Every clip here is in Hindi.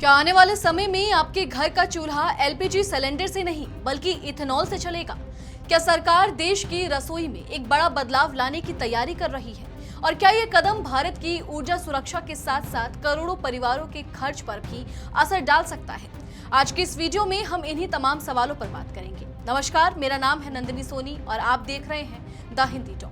क्या आने वाले समय में आपके घर का चूल्हा एलपीजी सिलेंडर से नहीं बल्कि इथेनॉल से चलेगा? क्या सरकार देश की रसोई में एक बड़ा बदलाव लाने की तैयारी कर रही है? और क्या ये कदम भारत की ऊर्जा सुरक्षा के साथ साथ करोड़ों परिवारों के खर्च पर भी असर डाल सकता है? आज के इस वीडियो में हम इन्हीं तमाम सवालों पर बात करेंगे। नमस्कार, मेरा नाम है नंदिनी सोनी और आप देख रहे हैं द हिंदी टॉक।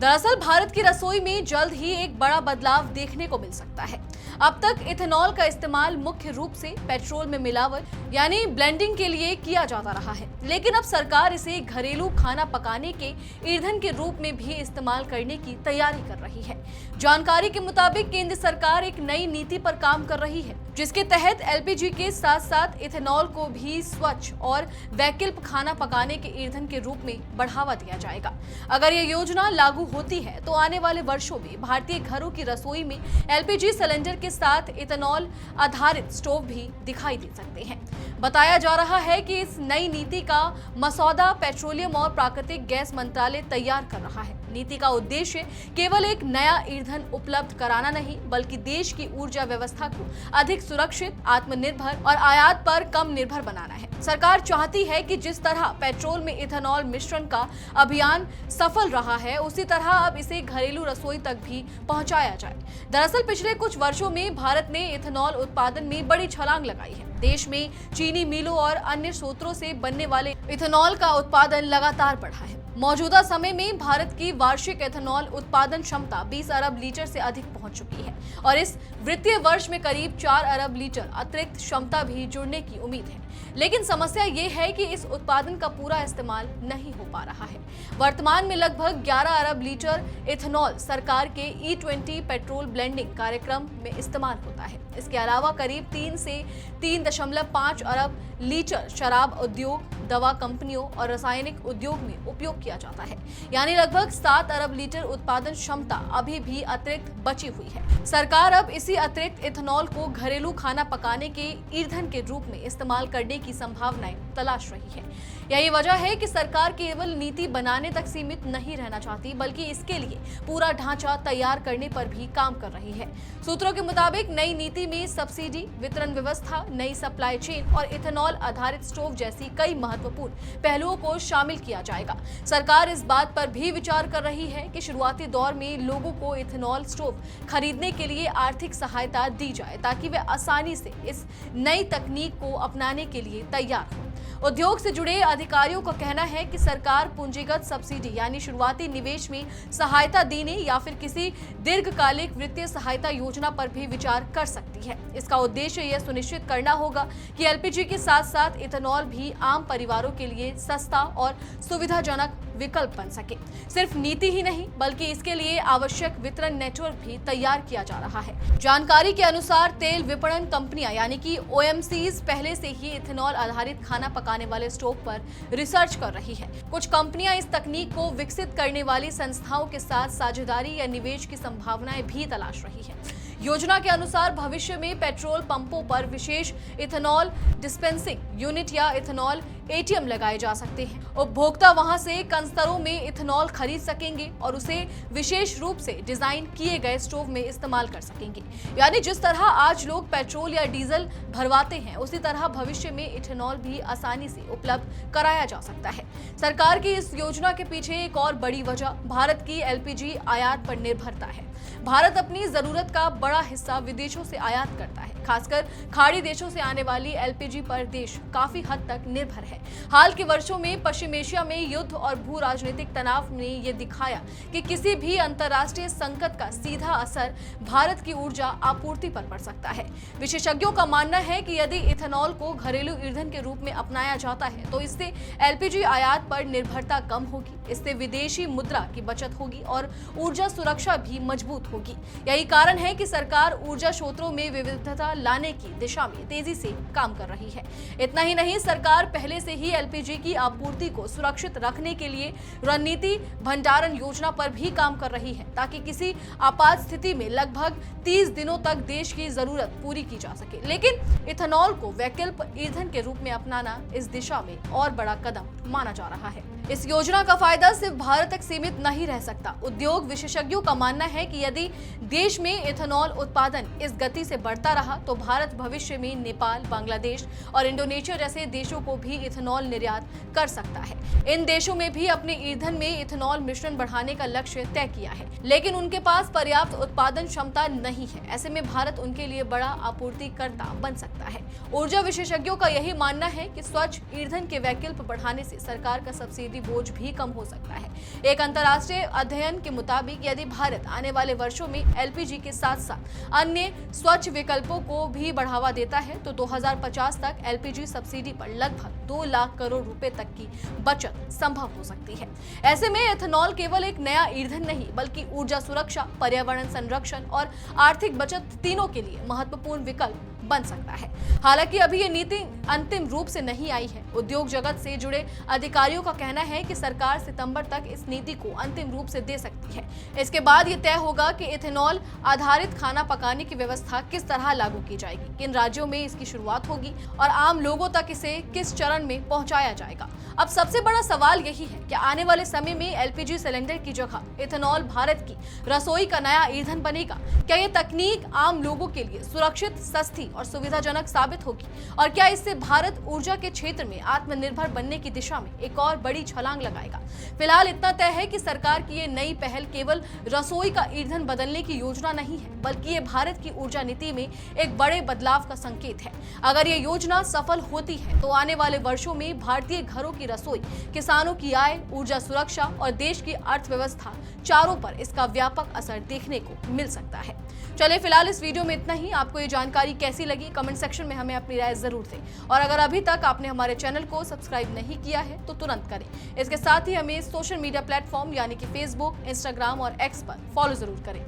दरअसल भारत की रसोई में जल्द ही एक बड़ा बदलाव देखने को मिल सकता है। अब तक इथेनॉल का इस्तेमाल मुख्य रूप से पेट्रोल में मिलावट यानी ब्लेंडिंग के लिए किया जाता रहा है, लेकिन अब सरकार इसे घरेलू खाना पकाने के ईंधन के रूप में भी इस्तेमाल करने की तैयारी कर रही है। जानकारी के मुताबिक केंद्र सरकार एक नई नीति पर काम कर रही है, जिसके तहत एलपीजी के साथ साथ इथेनॉल को भी स्वच्छ और वैकल्पिक खाना पकाने के ईंधन के रूप में बढ़ावा दिया जाएगा। अगर ये योजना लागू होती है तो आने वाले वर्षों में भारतीय घरों की रसोई में एलपीजी सिलेंडर के साथ इथेनॉल आधारित स्टोव भी दिखाई दे सकते हैं। बताया जा रहा है कि इस नई नीति का मसौदा पेट्रोलियम और प्राकृतिक गैस मंत्रालय तैयार कर रहा है। नीति का उद्देश्य केवल एक नया ईंधन उपलब्ध कराना नहीं बल्कि देश की ऊर्जा व्यवस्था को अधिक सुरक्षित, आत्मनिर्भर और आयात पर कम निर्भर बनाना है। सरकार चाहती है कि जिस तरह पेट्रोल में इथेनॉल मिश्रण का अभियान सफल रहा है, उसी तरह अब इसे घरेलू रसोई तक भी पहुंचाया जाए। दरअसल पिछले कुछ वर्षों में भारत ने इथेनॉल उत्पादन में बड़ी छलांग लगाई है। देश में चीनी मिलों और अन्य स्रोतों से बनने वाले इथेनॉल का उत्पादन लगातार बढ़ा है। मौजूदा समय में भारत की वार्षिक इथेनॉल उत्पादन क्षमता 20 अरब लीटर से अधिक पहुंच चुकी है और इस वित्तीय वर्ष में करीब 4 अरब लीटर अतिरिक्त क्षमता भी जुड़ने की उम्मीद है। लेकिन समस्या ये है कि इस उत्पादन का पूरा इस्तेमाल नहीं हो पा रहा है। वर्तमान में लगभग 11 अरब लीटर इथेनॉल सरकार के E20 पेट्रोल ब्लेंडिंग कार्यक्रम में इस्तेमाल होता है। इसके अलावा करीब 3 से 3.5 अरब लीटर शराब उद्योग, दवा कंपनियों और रासायनिक उद्योग में उपयोग किया जाता है। यानी लगभग 7 अरब लीटर उत्पादन क्षमता अभी भी अतिरिक्त बची हुई है। सरकार अब इसी अतिरिक्त इथेनॉल को घरेलू खाना पकाने के ईंधन के रूप में इस्तेमाल करने की संभावनाएं तलाश रही है। यही वजह है कि सरकार केवल नीति बनाने तक सीमित नहीं रहना चाहती बल्कि इसके लिए पूरा ढांचा तैयार करने पर भी काम कर रही है। सूत्रों के मुताबिक नई नीति में सब्सिडी, वितरण व्यवस्था, नई सप्लाई चेन और इथेनॉल आधारित स्टोव जैसी कई महत्वपूर्ण पहलुओं को शामिल किया जाएगा। सरकार इस बात पर भी विचार कर रही है कि शुरुआती दौर में लोगों को इथेनॉल स्टोव खरीदने के लिए आर्थिक सहायता दी जाए ताकि वे आसानी से इस नई तकनीक को अपनाने के लिए तैयार हों। उद्योग से जुड़े अधिकारियों का कहना है कि सरकार पूंजीगत सब्सिडी यानी शुरुआती निवेश में सहायता देने या फिर किसी दीर्घकालिक वित्तीय सहायता योजना पर भी विचार कर सकती है। इसका उद्देश्य यह सुनिश्चित करना होगा कि एलपीजी के साथ साथ इथेनॉल भी आम परिवारों के लिए सस्ता और सुविधाजनक विकल्प बन सके। सिर्फ नीति ही नहीं बल्कि इसके लिए आवश्यक वितरण नेटवर्क भी तैयार किया जा रहा है। जानकारी के अनुसार तेल विपणन कंपनियां यानी कि OMCs पहले से ही इथेनॉल आधारित खाना पकाने वाले स्टोव पर रिसर्च कर रही है। कुछ कंपनियां इस तकनीक को विकसित करने वाली संस्थाओं के साथ साझेदारी या निवेश की संभावनाएं भी तलाश रही है। योजना के अनुसार भविष्य में पेट्रोल पंपों पर विशेष इथेनॉल डिस्पेंसिंग यूनिट या इथेनॉल ATM लगाए जा सकते हैं। उपभोक्ता वहां से कनस्तरों में इथेनॉल खरीद सकेंगे और उसे विशेष रूप से डिजाइन किए गए स्टोव में इस्तेमाल कर सकेंगे। यानी जिस तरह आज लोग पेट्रोल या डीजल भरवाते हैं, उसी तरह भविष्य में इथेनॉल भी आसानी से उपलब्ध कराया जा सकता है। सरकार की इस योजना के पीछे एक और बड़ी वजह भारत की LPG आयात पर निर्भरता है। भारत अपनी जरूरत का बड़ा हिस्सा विदेशों से आयात करता है। खासकर खाड़ी देशों से आने वाली LPG पर देश काफी हद तक निर्भर है। हाल के वर्षों में पश्चिम एशिया में युद्ध और भू राजनीतिक तनाव ने यह दिखाया कि किसी भी अंतर्राष्ट्रीय संकट का सीधा असर भारत की ऊर्जा आपूर्ति पर पड़ सकता है। विशेषज्ञों का मानना है कि यदि इथेनॉल को घरेलू ईंधन के रूप में अपनाया जाता है तो इससे LPG आयात पर निर्भरता कम होगी, इससे विदेशी मुद्रा की बचत होगी और ऊर्जा सुरक्षा भी मजबूत होगी। यही कारण है कि सरकार ऊर्जा स्रोतों में विविधता लाने की दिशा में तेजी से काम कर रही है। इतना ही नहीं, सरकार पहले से ही LPG की आपूर्ति को सुरक्षित रखने के लिए रणनीति भंडारण योजना पर भी काम कर रही है ताकि किसी आपात स्थिति में लगभग 30 दिनों तक देश की जरूरत पूरी की जा सके। लेकिन इथेनॉल को वैकल्पिक ईंधन के रूप में अपनाना इस दिशा में और बड़ा कदम माना जा रहा है। इस योजना का फायदा सिर्फ भारत तक सीमित नहीं रह सकता। उद्योग विशेषज्ञों का मानना है कि यदि देश में इथेनॉल उत्पादन इस गति से बढ़ता रहा तो भारत भविष्य में नेपाल, बांग्लादेश और इंडोनेशिया जैसे देशों को भी इथेनॉल निर्यात कर सकता है। इन देशों में भी अपने ईंधन में इथेनॉल मिश्रण बढ़ाने का लक्ष्य तय किया है, लेकिन उनके पास पर्याप्त उत्पादन क्षमता नहीं है। ऐसे में भारत उनके लिए बड़ा आपूर्तिकर्ता बन सकता है। ऊर्जा विशेषज्ञों का यही मानना है कि स्वच्छ ईंधन के वैकल्प बढ़ाने से सरकार का सब्सिडी बोझ भी कम हो सकता है। एक अंतर्राष्ट्रीय अध्ययन के मुताबिक यदि भारत आने वाले वर्षों में एलपीजी के साथ साथ अन्य स्वच्छ विकल्पों को भी बढ़ावा देता है तो 2050 तक एलपीजी सब्सिडी पर लगभग 2 लाख करोड़ रुपए तक की बचत संभव हो सकती है। ऐसे में एथेनॉल केवल एक नया ईंधन नहीं बल्कि ऊर्जा सुरक्षा, पर्यावरण संरक्षण और आर्थिक बचत तीनों के लिए महत्वपूर्ण विकल्प बन सकता है। हालांकि अभी ये नीति अंतिम रूप से नहीं आई है। उद्योग जगत से जुड़े अधिकारियों का कहना है कि सरकार सितंबर तक इस नीति को अंतिम रूप से दे सकती है। इसके बाद ये तय होगा कि इथेनॉल आधारित खाना पकाने की व्यवस्था किस तरह लागू की जाएगी, किन राज्यों में इसकी शुरुआत होगी और आम लोगों तक इसे किस चरण में पहुंचाया जाएगा। अब सबसे बड़ा सवाल यही है कि आने वाले समय में एलपीजी सिलेंडर की जगह इथेनॉल भारत की रसोई का नया ईंधन बनेगा। क्या ये तकनीक आम लोगों के लिए सुरक्षित, सस्ती और सुविधाजनक साबित होगी और क्या इससे भारत ऊर्जा के क्षेत्र में आत्मनिर्भर बनने की दिशा में एक और बड़ी छलांग लगाएगा? फिलहाल इतना तय है कि सरकार की ये नई पहल केवल रसोई का ईंधन बदलने की योजना नहीं है, बल्कि ये भारत की ऊर्जा नीति में एक बड़े बदलाव का संकेत है। अगर ये योजना सफल होती है तो आने वाले वर्षों में भारतीय घरों की रसोई, किसानों की आय, ऊर्जा सुरक्षा और देश की अर्थव्यवस्था चारों पर इसका व्यापक असर देखने को मिल सकता है। चलिए फिलहाल इस वीडियो में इतना ही। आपको ये जानकारी कैसी लगी कमेंट सेक्शन में हमें अपनी राय जरूर दें और अगर अभी तक आपने हमारे चैनल को सब्सक्राइब नहीं किया है तो तुरंत करें। इसके साथ ही हमें सोशल मीडिया प्लेटफॉर्म यानी कि फेसबुक, इंस्टाग्राम और एक्स पर फॉलो जरूर करें।